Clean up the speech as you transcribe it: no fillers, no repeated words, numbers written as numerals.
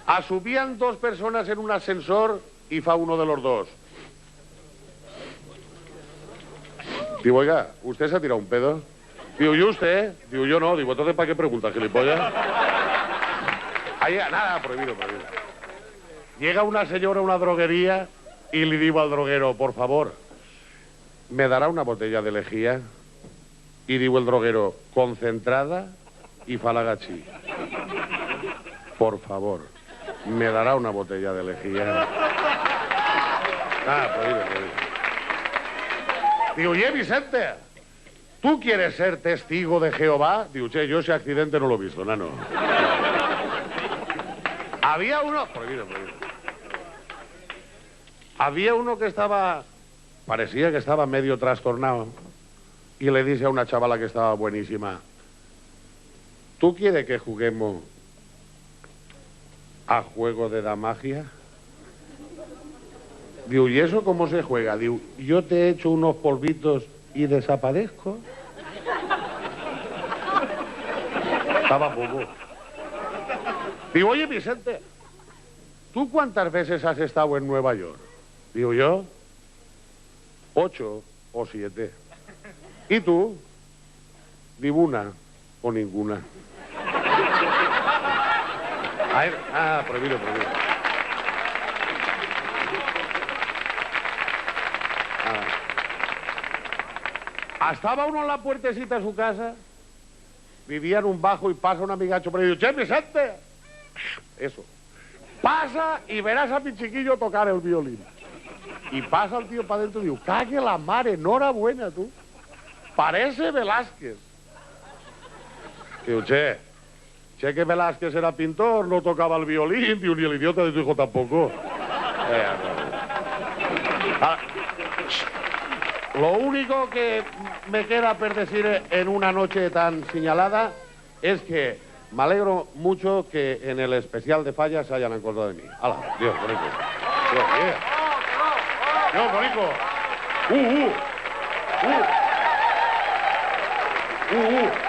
Asubían dos personas en un ascensor y fa uno de los dos. Digo, oiga, ¿usted se ha tirado un pedo? Digo, ¿y usted? Digo, yo no. Digo, entonces, ¿para qué pregunta, gilipollas? Ahí, nada, prohibido. Llega una señora a una droguería y le digo al droguero, por favor, ¿me dará una botella de lejía? Y digo el droguero, concentrada y falagachí. Por favor, ¿me dará una botella de lejía? Prohibido. Digo, oye, Vicente, ¿tú quieres ser testigo de Jehová? Digo, che, yo ese accidente no lo he visto, nano. Había uno... Prohibido. Había uno que estaba... Parecía que estaba medio trastornado. Y le dice a una chavala que estaba buenísima, ¿tú quieres que juguemos a juego de damagia? Digo, ¿y eso cómo se juega? Digo, yo te echo unos polvitos y desaparezco. Estaba bobo. Digo, oye, Vicente, ¿tú cuántas veces has estado en Nueva York? Digo, yo, 8 o 7. ¿Y tú? Digo, una o ninguna. Prohibido. Estaba uno en la puertecita de su casa, vivía en un bajo y pasa un amigacho por ahí y dice, che, Vicente, eso, pasa y verás a mi chiquillo tocar el violín. Y pasa el tío para adentro y digo, cague la mar, enhorabuena tú, parece Velázquez. Digo, che, que Velázquez era pintor, no tocaba el violín, digo, ni el idiota de tu hijo tampoco. Lo único que me queda por decir en una noche tan señalada es que me alegro mucho que en el especial de Falla se hayan acordado de mí. ¡Hala! Dios, bonico. Dios, bonico.